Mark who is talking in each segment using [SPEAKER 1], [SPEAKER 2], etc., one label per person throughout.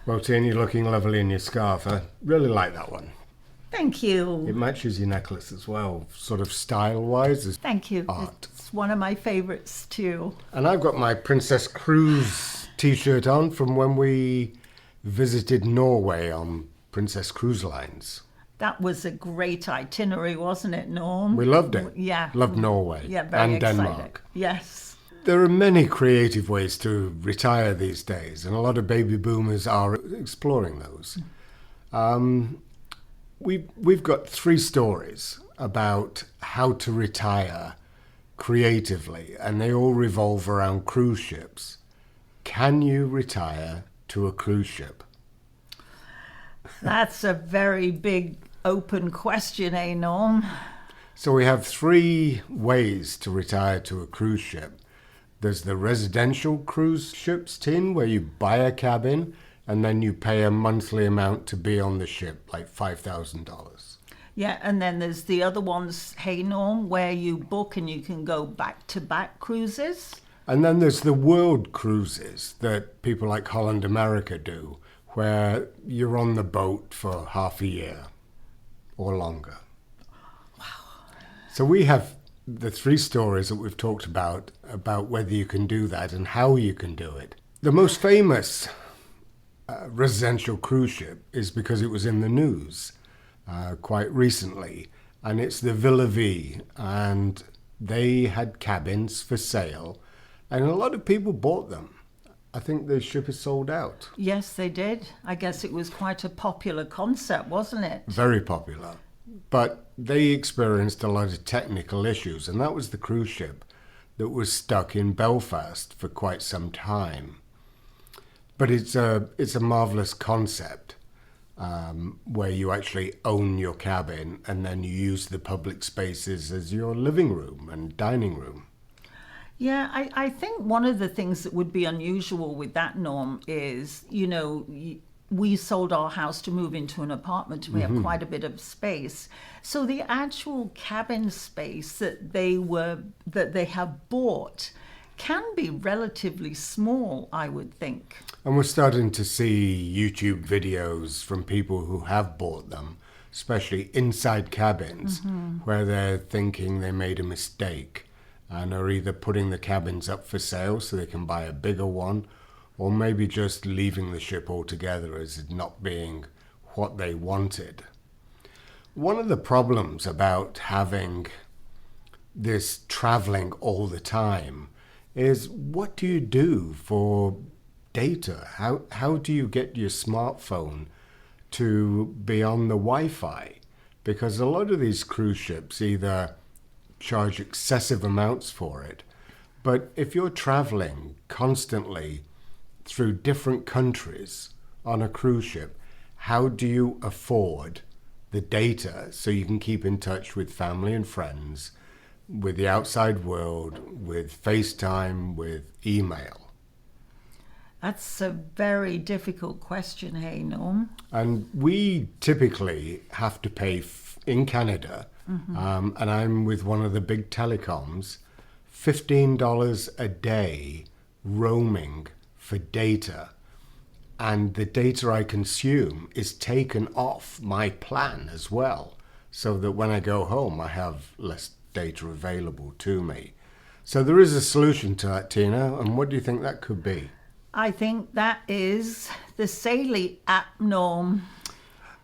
[SPEAKER 1] Well, Tina, you're looking lovely in your scarf. I really like that one.
[SPEAKER 2] Thank
[SPEAKER 1] It
[SPEAKER 2] you.
[SPEAKER 1] matches your necklace as well, sort of style-wise as
[SPEAKER 2] Thank you.
[SPEAKER 1] art.
[SPEAKER 2] It's one of my favorites too.
[SPEAKER 1] And I've got my Princess Cruise t-shirt on from when we visited Norway on Princess Cruise Lines.
[SPEAKER 2] That was a great itinerary, wasn't it, Norm?
[SPEAKER 1] We loved it.
[SPEAKER 2] Yeah.
[SPEAKER 1] Loved Norway
[SPEAKER 2] Yeah, very
[SPEAKER 1] and
[SPEAKER 2] excited.
[SPEAKER 1] Denmark.
[SPEAKER 2] Yes.
[SPEAKER 1] There are many creative ways to retire these days, and a lot of baby boomers are exploring those. We've got 3 stories about how to retire creatively, and they all revolve around cruise ships. Can you retire to a cruise ship?
[SPEAKER 2] That's a very big open question, eh, Norm?
[SPEAKER 1] So we have 3 ways to retire to a cruise ship. There's the residential cruise ships, Tin, where you buy a cabin and then you pay a monthly amount to be on the ship, like $5,000.
[SPEAKER 2] Yeah, and then there's the other ones, hey, Norm, where you book and you can go back-to-back cruises.
[SPEAKER 1] And then there's the world cruises that people like Holland America do, where you're on the boat for half a year or longer. Wow. So we have the 3 stories that we've talked about whether you can do that and how you can do it. The most famous residential cruise ship is because it was in the news quite recently, and it's the Villa V, and they had cabins for sale, and a lot of people bought them. I think the ship is sold out.
[SPEAKER 2] Yes, they did. I guess it was quite a popular concept, wasn't it?
[SPEAKER 1] Very popular. But they experienced a lot of technical issues, and that was the cruise ship that was stuck in Belfast for quite some time. But it's a marvelous concept where you actually own your cabin and then you use the public spaces as your living room and dining room.
[SPEAKER 2] Yeah, I think one of the things that would be unusual with that, Norm, is, we sold our house to move into an apartment and we have quite a bit of space. So the actual cabin space that they have bought can be relatively small, I would think.
[SPEAKER 1] And we're starting to see YouTube videos from people who have bought them, especially inside cabins, where they're thinking they made a mistake and are either putting the cabins up for sale so they can buy a bigger one, or maybe just leaving the ship altogether as it not being what they wanted. One of the problems about having this traveling all the time is, what do you do for data? How do you get your smartphone to be on the Wi-Fi? Because a lot of these cruise ships either charge excessive amounts for it, but if you're traveling constantly through different countries on a cruise ship, how do you afford the data so you can keep in touch with family and friends, with the outside world, with FaceTime, with email?
[SPEAKER 2] That's a very difficult question, hey, Norm.
[SPEAKER 1] And we typically have to pay in Canada, and I'm with one of the big telecoms, $15 a day roaming for data. And the data I consume is taken off my plan as well, so that when I go home, I have less data available to me. So there is a solution to that, Tina, and what do you think that could be?
[SPEAKER 2] I think that is the Saily app, Norm.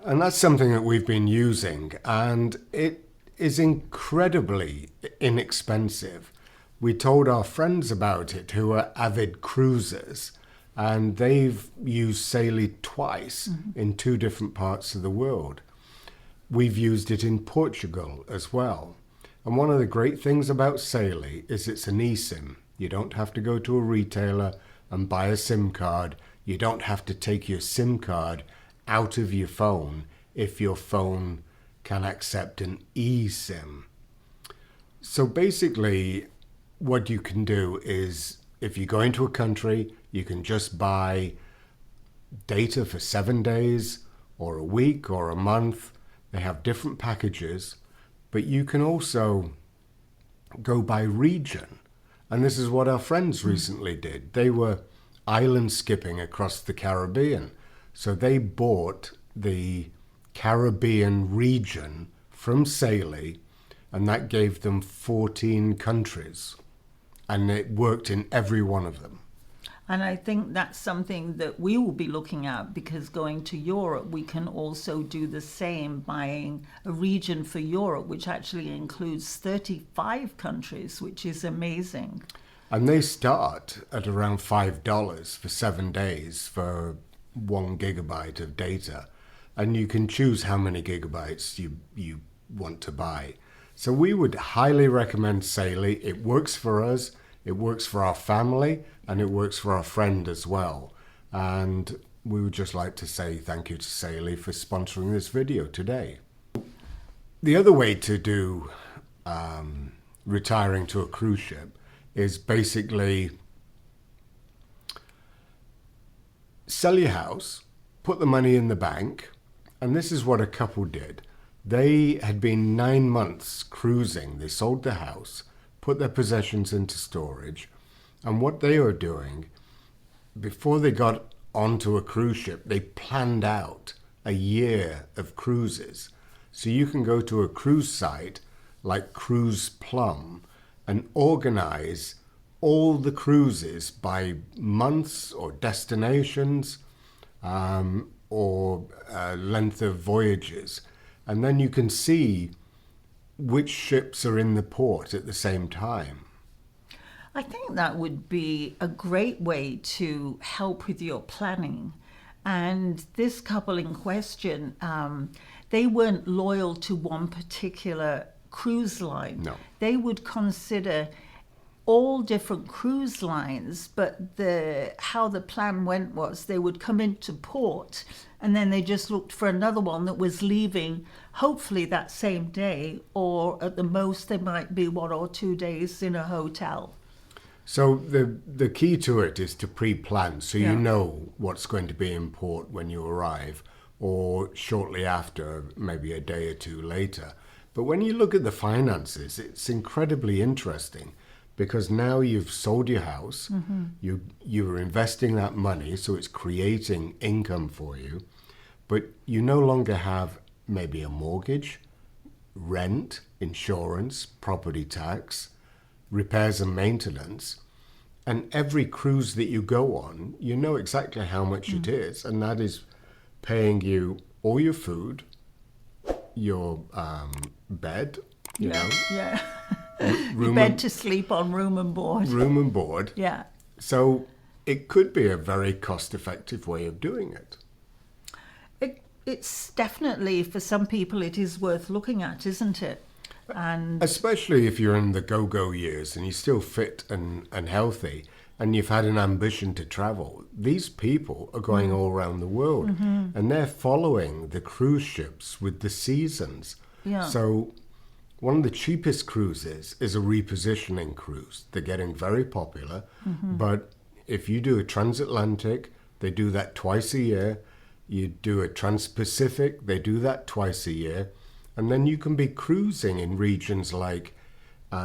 [SPEAKER 1] And that's something that we've been using, and it is incredibly inexpensive. We told our friends about it who are avid cruisers, and they've used Saily twice in 2 different parts of the world. We've used it in Portugal as well. And one of the great things about Saily is it's an eSIM. You don't have to go to a retailer and buy a SIM card. You don't have to take your SIM card out of your phone if your phone can accept an eSIM. So basically, what you can do is, if you go into a country, you can just buy data for 7 days or a week or a month. They have different packages, but you can also go by region. And this is what our friends recently did. They were island skipping across the Caribbean. So they bought the Caribbean region from Saley, and that gave them 14 countries. And it worked in every one of them.
[SPEAKER 2] And I think that's something that we will be looking at, because going to Europe, we can also do the same, buying a region for Europe, which actually includes 35 countries, which is amazing.
[SPEAKER 1] And they start at around $5 for 7 days for 1 gigabyte of data. And you can choose how many gigabytes you want to buy. So we would highly recommend Saley. It works for us, it works for our family, and it works for our friend as well. And we would just like to say thank you to Saley for sponsoring this video today. The other way to do retiring to a cruise ship is basically sell your house, put the money in the bank, and this is what a couple did. They had been 9 months cruising. They sold the house, put their possessions into storage, and what they were doing, before they got onto a cruise ship, they planned out a year of cruises. So you can go to a cruise site like Cruise Plum and organize all the cruises by months or destinations or length of voyages. And then you can see which ships are in the port at the same time.
[SPEAKER 2] I think that would be a great way to help with your planning. And this couple in question, they weren't loyal to one particular cruise line.
[SPEAKER 1] No.
[SPEAKER 2] They would consider all different cruise lines, but how the plan went was they would come into port and then they just looked for another one that was leaving hopefully that same day, or at the most they might be 1 or 2 days in a hotel.
[SPEAKER 1] So the key to it is to pre-plan, so
[SPEAKER 2] Yeah.
[SPEAKER 1] you know what's going to be in port when you arrive, or shortly after, maybe a day or two later. But when you look at the finances, it's incredibly interesting, because now you've sold your house, you're investing that money, so it's creating income for you, but you no longer have maybe a mortgage, rent, insurance, property tax, repairs and maintenance. And every cruise that you go on, you know exactly how much it is, and that is paying you all your food, your bed, you know,
[SPEAKER 2] Yeah.
[SPEAKER 1] room
[SPEAKER 2] Bed
[SPEAKER 1] and,
[SPEAKER 2] to sleep on, room and board.
[SPEAKER 1] room and board.
[SPEAKER 2] Yeah.
[SPEAKER 1] So it could be a very cost-effective way of doing it.
[SPEAKER 2] It's definitely, for some people, it is worth looking at, isn't it? And
[SPEAKER 1] Especially if you're in the go-go years and you're still fit and healthy and you've had an ambition to travel. These people are going all around the world and they're following the cruise ships with the seasons.
[SPEAKER 2] Yeah.
[SPEAKER 1] So one of the cheapest cruises is a repositioning cruise. They're getting very popular, but if you do a transatlantic, they do that twice a year. You do a trans-Pacific, they do that twice a year. And then you can be cruising in regions like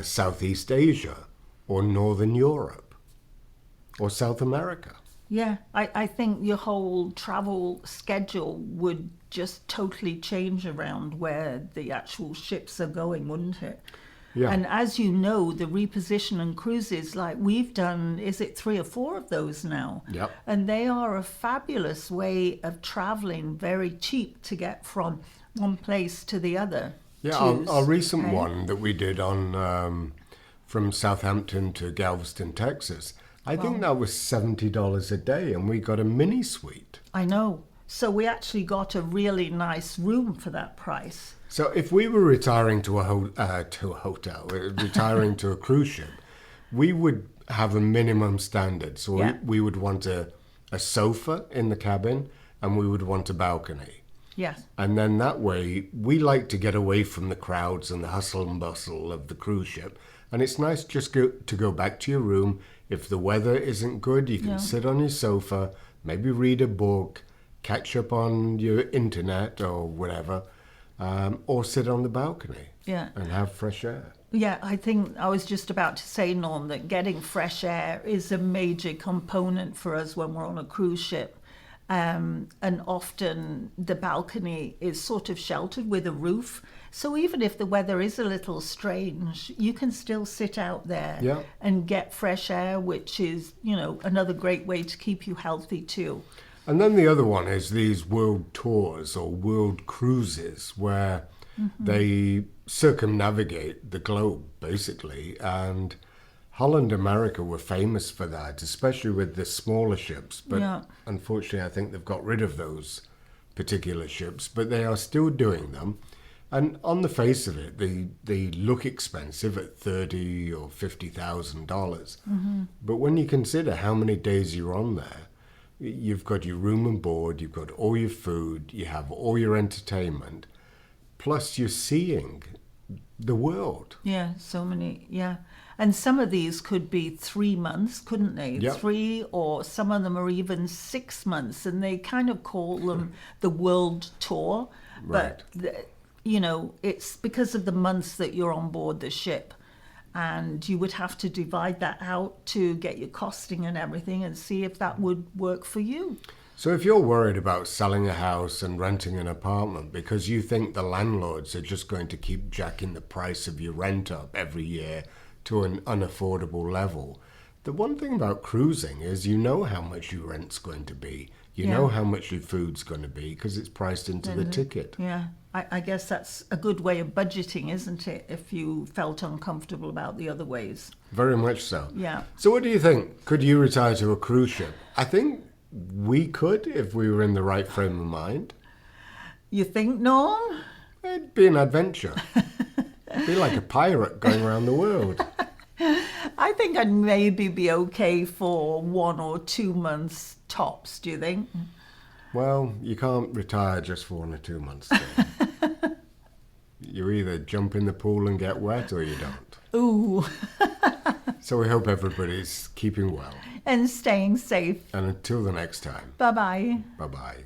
[SPEAKER 1] Southeast Asia or Northern Europe or South America.
[SPEAKER 2] yeah, I think your whole travel schedule would just totally change around where the actual ships are going, wouldn't it?
[SPEAKER 1] Yeah.
[SPEAKER 2] And as you know, the repositioning cruises, like we've done, is it 3 or 4 of those now?
[SPEAKER 1] Yep.
[SPEAKER 2] And they are a fabulous way of traveling, very cheap to get from one place to the other.
[SPEAKER 1] Yeah, our recent one that we did on from Southampton to Galveston, Texas, I think that was $70 a day, and we got a mini suite.
[SPEAKER 2] I know. So we actually got a really nice room for that price.
[SPEAKER 1] So if we were retiring to a hotel, retiring to a cruise ship, we would have a minimum standard. So
[SPEAKER 2] Yeah.
[SPEAKER 1] we would want a sofa in the cabin, and we would want a balcony.
[SPEAKER 2] Yes.
[SPEAKER 1] And then that way, we like to get away from the crowds and the hustle and bustle of the cruise ship. And it's nice just to go back to your room. If the weather isn't good, you can sit on your sofa, maybe read a book, catch up on your internet or whatever, or sit on the balcony and have fresh air.
[SPEAKER 2] Yeah, I think I was just about to say, Norm, that getting fresh air is a major component for us when we're on a cruise ship. And often the balcony is sort of sheltered with a roof. So even if the weather is a little strange, you can still sit out there
[SPEAKER 1] Yeah.
[SPEAKER 2] and get fresh air, which is, another great way to keep you healthy too.
[SPEAKER 1] And then the other one is these world tours or world cruises where they circumnavigate the globe, basically. And Holland, America were famous for that, especially with the smaller ships. But
[SPEAKER 2] Yeah.
[SPEAKER 1] unfortunately, I think they've got rid of those particular ships, but they are still doing them. And on the face of it, they look expensive at $30,000 or $50,000. But when you consider how many days you're on there, you've got your room and board, you've got all your food, you have all your entertainment, plus you're seeing the world.
[SPEAKER 2] Yeah, so many, yeah. And some of these could be 3 months, couldn't they?
[SPEAKER 1] Yep.
[SPEAKER 2] 3, or some of them are even 6 months, and they kind of call them the world tour.
[SPEAKER 1] Right.
[SPEAKER 2] But, it's because of the months that you're on board the ship. And you would have to divide that out to get your costing and everything and see if that would work for you.
[SPEAKER 1] So if you're worried about selling a house and renting an apartment because you think the landlords are just going to keep jacking the price of your rent up every year to an unaffordable level, the one thing about cruising is you know how much your rent's going to be. You know how much your food's going to be because it's priced into the ticket.
[SPEAKER 2] Yeah, I guess that's a good way of budgeting, isn't it, if you felt uncomfortable about the other ways.
[SPEAKER 1] Very much so.
[SPEAKER 2] Yeah.
[SPEAKER 1] So what do you think? Could you retire to a cruise ship? I think we could if we were in the right frame of mind.
[SPEAKER 2] You think, Norm?
[SPEAKER 1] It'd be an adventure. Be like a pirate going around the world.
[SPEAKER 2] I think I'd maybe be okay for 1 or 2 months tops, do you think?
[SPEAKER 1] Well, you can't retire just for 1 or 2 months. Though. You either jump in the pool and get wet or you don't.
[SPEAKER 2] Ooh.
[SPEAKER 1] So we hope everybody's keeping well.
[SPEAKER 2] And staying safe.
[SPEAKER 1] And until the next time,
[SPEAKER 2] Bye-bye.
[SPEAKER 1] bye-bye.